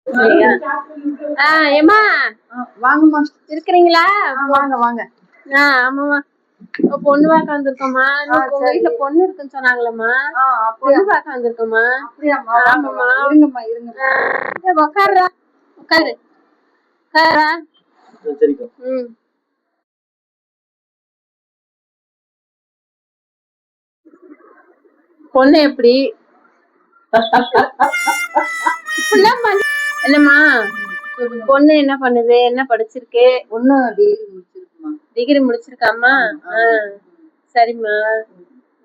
சரியா? ஏம்மா வாங்கம்மா. இருக்கிறீங்களா? வாங்க வாங்க. ஆமாம்மா. பொண்ணு பார்க்க வந்திருக்கோம்மா. உங்க வீட்டுல பொண்ணு இருக்குன்னு சொன்னாங்களம்மா. பொண்ணு பார்க்க வந்திருக்கோம்மா. ஆமாம்மா. இருங்கம்மா இருங்கம்மா. உட்காருடா, உட்காரு உட்காரா. பொண்ணு எப்படி? என்னம்மா பொண்ணு என்ன பண்ணுது? என்ன படிச்சிருக்கு? பொண்ணு டிகிரி முடிச்சிருக்குமா. டிகிரி முடிச்சிருக்காமா? சரிம்மா.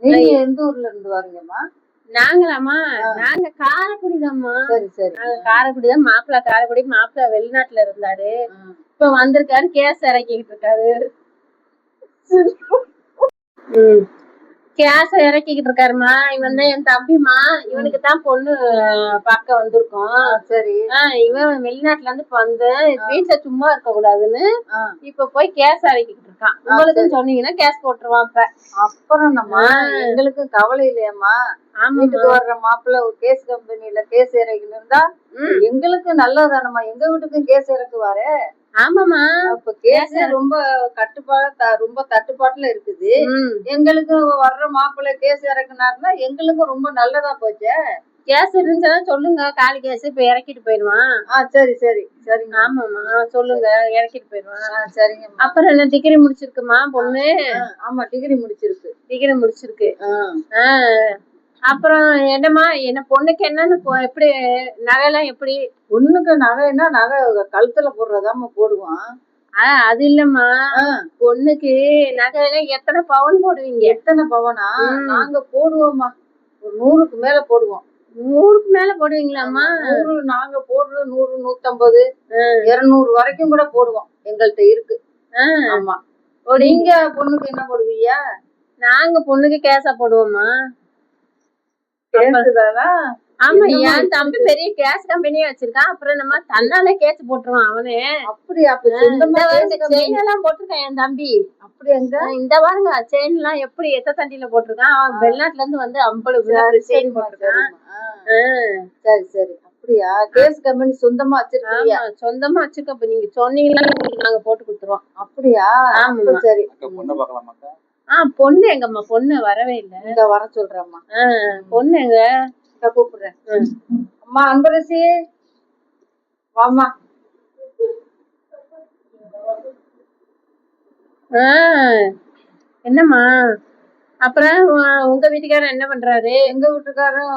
நீங்க எந்த ஊர்ல இருந்து வரீங்கம்மா? நாங்களாம்மா நாங்க காரைக்குடிதாம்மா. சரி சரி. காரைக்குடிதான். மாப்பிள்ளை காரைக்குடி. மாப்பிள்ளை வெளிநாட்டுல இருந்தாரு. இப்ப வந்திருக்காரு. கேஸ் இறக்கிட்டு இருக்காரு. கேஸ் இறக்கிக்கிட்டு இருக்காருமா. இவன் தான் என் தம்பிமா. இவனுக்கு தான் பொண்ணு பார்க்க வந்திருக்கோம். சரி. இவன் வெளிநாட்டுல இருந்து இப்ப வந்து வீட்டுல சும்மா இருக்க கூடாதுன்னு இப்ப போய் கேஸ் இறக்கிட்டு இருக்கான். உங்களுக்கும் சொன்னீங்கன்னா கேஸ் போட்டுருவான். இப்ப அப்புறம் நம்ம எங்களுக்கு கவலை இல்லையம்மா. வீட்டுக்கு வர்ற மாப்பிள்ள கேஸ் கம்பெனில கேஸ் இறக்கின்னு இருந்தா எங்களுக்கு நல்லதானம்மா. எங்க வீட்டுக்கும் கேஸ் இறக்குவாரு. ஆமாமா. இப்ப கேஸ் ரொம்ப ரொம்ப தட்டுப்பாட்டுல இருக்குது. எங்களுக்கு வர்ற மாப்பிள்ளை கேஸ் இறக்குனாருன்னா எங்களுக்கும் ரொம்ப நல்லதா போச்சு. கேஸ் இருந்துச்சுன்னா சொல்லுங்க. காலி கேஸ் இப்ப இறக்கிட்டு போயிருவான். சரி சரி சரிங்க. ஆமாமா சொல்லுங்க. இறக்கிட்டு போயிருவான். சரிங்க. அப்புறம் என்ன டிகிரி முடிச்சிருக்குமா பொண்ணு? ஆமா டிகிரி முடிச்சிருக்கு. டிகிரி முடிச்சிருக்கு. அப்புறம் என்னம்மா என்ன பொண்ணுக்கு என்னன்னு எப்படி நகைலாம் எப்படி? பொண்ணுக்கு நகைன்னா நகை கழுத்துல போடுறதாம போடுவான். அது இல்லம்மா. பொண்ணுக்கு நகைலாம் எத்தனை பவுன் போடுவீங்க? எத்தனை பவனா? நாங்க போடுவோம்மா. ஒரு 100க்கு மேல போடுவோம். 100க்கு மேல போடுவீங்களாம்மா? 100 நாங்க போடுறது 100, 150, 200 வரைக்கும் கூட போடுவோம். எங்கள்கிட்ட இருக்கு. ஆமா. நீங்க பொண்ணுக்கு என்ன போடுவீங்க? நாங்க பொண்ணுக்கு கேஸா போடுவோம்மா. ஆமா. என் தம்பி பெரிய கேஸ் கம்பெனியே வச்சிருக்கான். அப்புறம் நம்ம தன்னால கேஸ் போட்டுருவான் அவனே. அப்படியா? செயின் எல்லாம் போட்டிருக்கான் என் தம்பி. அப்படி எங்க இந்த பாருங்க செயின் எல்லாம் எப்படி எத்த தண்டியில போட்டிருக்கான். அவன் வெளிநாட்டுல இருந்து வந்து 50 செயின் போட்டிருக்கான். சரி சரி. அப்படியா? கேஸ் கம்பெனி சொந்தமா வச்சிருக்கீங்க? சொந்தமா வச்சிருக்கோம். இப்ப நீங்க சொன்னீங்கன்னா நாங்க போட்டு கொடுத்துருவோம். அப்படியா? ஆமா. சரி. பொண்ணு எங்கம்மா? பொண்ணு வரவே இல்ல. இங்க வர சொல்றேம்மா. பொண்ணு எங்க? கூப்பிடுறேன். அம்மா அன்பரசி வாமா. என்னம்மா அப்புறம் உங்க வீட்டுக்காரர் என்ன பண்றாரு? எங்க வீட்டுக்காரரும்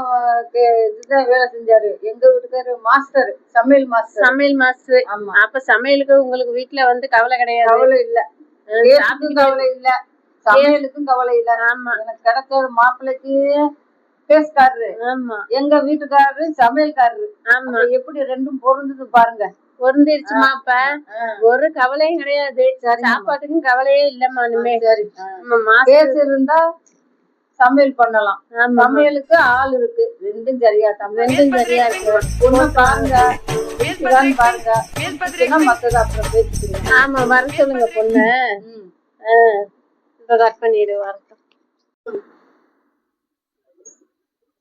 இதுதான் வேலை செஞ்சாரு. எங்க வீட்டுக்காரரு மாஸ்டர், சமையல் மாஸ்டர். சமையல் மாஸ்டர். ஆமா. அப்ப சமையலுக்கு உங்களுக்கு வீட்டுல வந்து கவலை கிடையாது? கவலை இல்ல. கவலை இல்ல, சமையலுக்கும் கவலை இல்ல. ஆமா. எனக்கு கிடைச்ச மாப்பிள்ளைக்கு பேஸ்காரரு. ஆமா. எங்க வீட்டுக்காரரு சமையல்காரரு. ஆமா. எப்படி ரெண்டும் பொருந்தது பாருங்க. பொருந்திருச்சுமா. இப்ப ஒரு கவலையும் கிடையாது. சாப்பாட்டுக்கும் கவலையே இல்லம்மா. சரி. கேஸ் இருந்தா சமையல் பண்ணலாம். சமையலுக்கு ஆள் இருக்கு. ரெண்டும் சரியா இருக்கு. பொண்ணு பாருங்க பாருங்க. மத்தது அப்புறம் பேசிக்கிறேன். ஆமா வர சொல்லுங்க பொண்ணு. கட் பண்ணிடு வரட்டும்.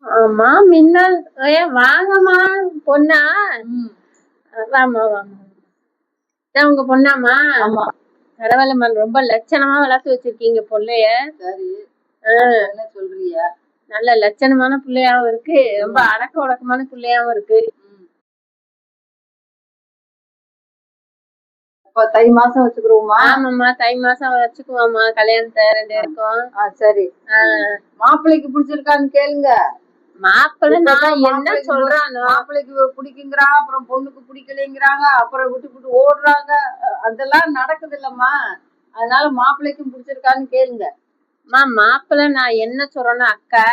ஆமா மின்னல். வாங்கம்மா. பொண்ணா? வாமா வாமா. உங்க பொண்ணாமா? ஆமா. பரவாயில்லம்மா. ரொம்ப லட்சணமா வளர்த்து வச்சிருக்கீங்க பொண்ணைய. சரி. என்ன சொல்றீங்க? நல்ல லட்சணமான பிள்ளையாவும் இருக்கு. ரொம்ப அடக்க உடக்கமான பிள்ளையாவும் இருக்கு. தை மாசம் வச்சுக்கிறோமா? ஆமாம்மா தை மாசம் வச்சுக்குவோம்மா. கல்யாணத்தை 2 பேருக்கும். சரி. மாப்பிள்ளைக்கு பிடிச்சிருக்கான்னு கேளுங்க. மாப்பிள்ளை நான் என்ன சொல்றானோ. மாப்பிள்ளைக்கு பிடிக்குங்கிறாங்க, அப்புறம் பொண்ணுக்கு பிடிக்கலைங்கிறாங்க, அப்புறம் விட்டு ஓடுறாங்க. அதெல்லாம் நடக்குது இல்லம்மா. அதனால மாப்பிள்ளைக்கும் பிடிச்சிருக்கான்னு கேளுங்க. மாப்பிள்ளை நான் என்ன சொல்றேன்னா அக்கா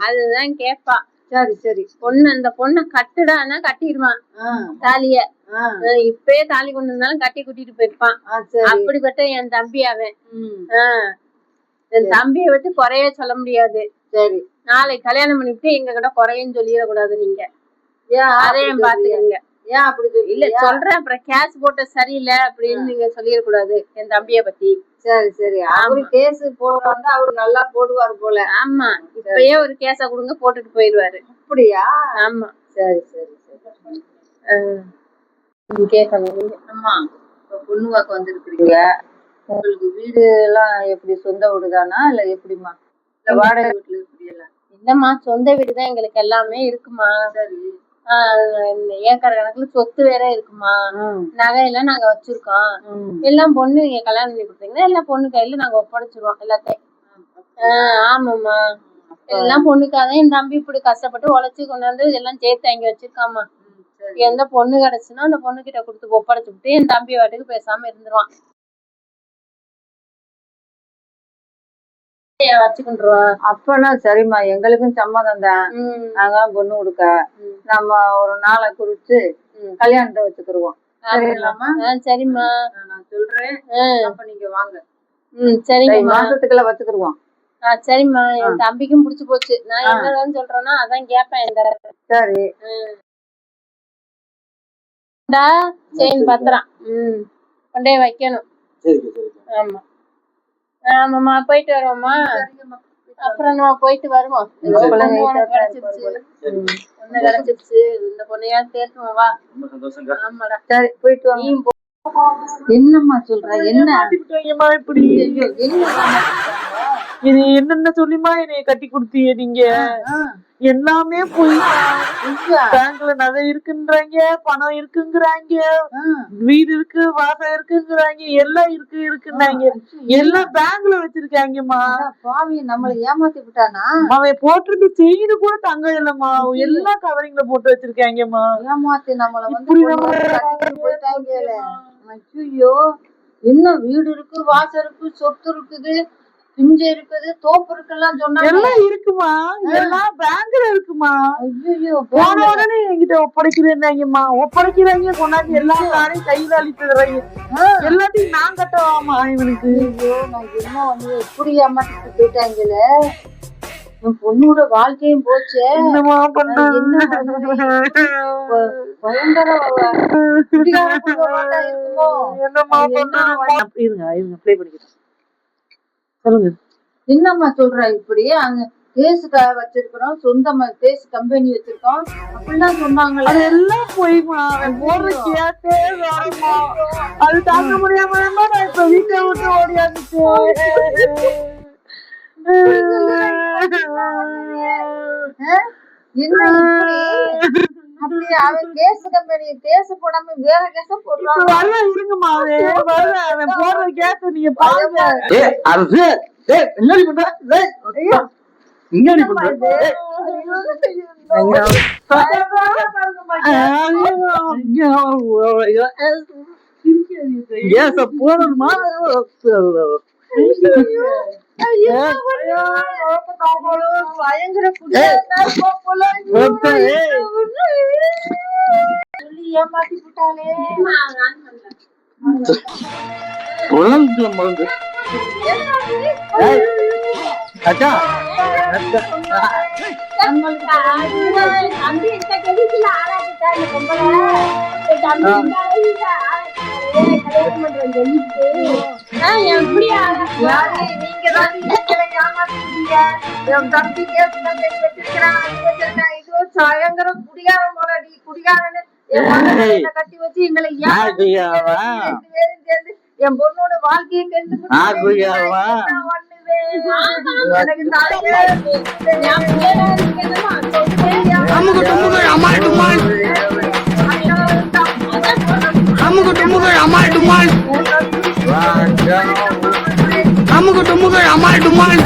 அதுதான் கேப்பா. சரி சரி. அந்த பொண்ணை கட்டுடானா கட்டிடுவான் தாலிய. இப்பயே தாலி கொண்டு இருந்தாலும் கட்டி கூட்டிட்டு போயிருப்பான். அப்படிப்பட்ட என் தம்பி அவன். என் தம்பியை வச்சு குறைய சொல்ல முடியாது. சரி. நாளைக்கு கல்யாணம் பண்ணிட்டு எங்க கிட்ட குறையன்னு சொல்லிடக்கூடாது நீங்க. அதையும் பாத்துக்கீங்க. ஏன் அப்படி இல்ல சொல்றேன். அப்புறம் கேஸ் போட்ட சரியில்லை அப்படின்னு நீங்க சொல்லிடக்கூடாது என் தம்பிய பத்தி. சரி சரி. அவரு கேஸ் போடுறாங்க. அவரு நல்லா போடுவாரு போல. ஆமா. இப்பயே ஒரு கேஸ கொடுங்க போட்டுட்டு போயிடுவாரு. அப்படியா? ஆமா. சரி சரி சரி. கேட்கணும். ஆமா, இப்ப பொண்ணு பார்க்க வந்திருக்கிறீங்க. உங்களுக்கு வீடு எல்லாம் எப்படி சொந்த வீடுதானா இல்ல எப்படிமா, இல்ல வாடகை வீட்டுல இருக்கிறீங்களா? இல்லம்மா, சொந்த வீடுதான் எங்களுக்கு எல்லாமே இருக்குமா. சரி. ஏக்கர் கணக்குல சொத்து வேற இருக்குமா. நகையெல்லாம் நாங்க வச்சிருக்கோம். எல்லாம் பொண்ணு நீங்க கல்யாணம் பண்ணி கொடுத்தீங்கன்னா எல்லாம் பொண்ணு கையில நாங்க ஒப்படைச்சிருவோம் எல்லாத்தையும். ஆமாம்மா, எல்லாம் பொண்ணுக்காக என் தம்பி இப்படி கஷ்டப்பட்டு உழைச்சு கொண்டாந்து எல்லாம் சேர்த்து அங்க வச்சிருக்காமா. எந்த பொண்ணு கிடைச்சுன்னா அந்த பொண்ணு கிட்ட கொடுத்து ஒப்படைச்சு விட்டு என் தம்பி வாட்டுக்கு பேசாம இருந்துருவான். வச்சுக்கின்றோம். அப்பனா சரிம்மா, எங்களுக்கும் சம்மதம் தான். நாங்க பொண்ணு கொடுக்க நம்ம ஒரு நாளை குறிச்சு கல்யாணத்தை வச்சுக்கிருவோம். சரிங்களாம்மா? சரிம்மா, நான் சொல்றேன். அப்ப நீங்க வாங்க. சரிங்க, மாசத்துக்குள்ள வச்சுக்கிருவோம். சரிம்மா. என் தம்பிக்கும் புடிச்சு போச்சு. நான் என்னன்னு சொல்றேன்னா அதான் கேப்பேன். சரி. செயின் பத்திரம் கொண்டே வைக்கணும். ஆமா ஆமாம்மா, போயிட்டு வருவோம்மா. அப்புறம் நம்ம போயிட்டு வருவோம். கிடைச்சிருச்சு, இந்த பொண்ணையா சேர்த்துவோம். வா. ஆமாடா, சரி போயிட்டு வாங்க. என்னம்மா சொல்ற? என்ன இப்படி இது என்னென்ன சொல்லிமா என்னைய கட்டி கொடுத்தீங்க நீங்க? எல்லாமே போய் பேங்க்ல நகை இருக்குன்றாங்க, பணம் இருக்குங்கிறாங்க, வீடு இருக்கு, வாசம் இருக்குங்கிறாங்க, எல்லாம் இருக்குன்னாங்க. எல்லாம் பேங்க்ல வச்சிருக்காங்கம்மா. பாவி நம்மள ஏமாத்தி விட்டானா? அவன் போட்டிருந்த செயின் கூட தங்கம் இல்லம்மா, எல்லாம் கவரிங்ல போட்டு வச்சிருக்காங்கம்மா. ஏமாத்தி நம்மள வந்து போயிட்டாங்க. ஐயோ, என்ன வீடு இருக்கு, வாசம் இருக்கு, சொத்து இருக்குது, பிஞ்சை இருக்குது, தோப்பு இருக்குலாம் சொன்னா எல்லாம் இருக்குமா, எல்லாம் பேங்க்ல இருக்குமா. ஐயோ, போன உடனே என்கிட்ட ஒப்படைக்கிறேன்னாங்கம்மா. ஒப்படைக்கிறாங்க, கொண்டாந்து எல்லாம் நானே கையில அழித்துறாங்க. எல்லாத்தையும் நான் கட்டவாமா இவனுக்கு. ஐயோ, நான் என்ன வந்து எப்படி ஏமாத்திட்டு போயிட்டாங்களே. என் பொண்ணோட வாழ்க்கையும் போச்சு. என்னமா பண்ண? பயங்கர என்னமா பண்ண? இருங்க ப்ளே பண்ணிக்கிறேன். சொல்லுங்க. என்னம்மா சொல்ற? இப்படி அங்க கேஸுக்கு வச்சிருக்கிறோம், சொந்தமா கேஸ் கம்பெனி வச்சிருக்கோம் அப்படிலாம் சொன்னாங்க. அதெல்லாம் போய்மா, போடுற கேட்டே வேணுமா, அது தாங்க முடியாம நான் இப்ப வீட்டை விட்டு ஓடியாந்துச்சு. என்ன இப்படி அவன் கேஸ் கம்பெனி கேஸ் போடாம வேற கேஸ் போடுறான். வரல, இருங்கம்மா, அவன் போடுற கேஸ் நீங்க பாருங்க. என்னடி பண்ற? போடணுமா? பயங்கர ஏமாத்தி விட்டாலே. பயங்கர குடிகாரன் போலடி, குடிகாரன்னு கட்டி வச்சு எங்களை சேர்ந்து என் பொண்ணோட வாழ்க்கையை கெடுத்து அம்முக்கு டும்முகள் அம்மாள் டும்மாள்.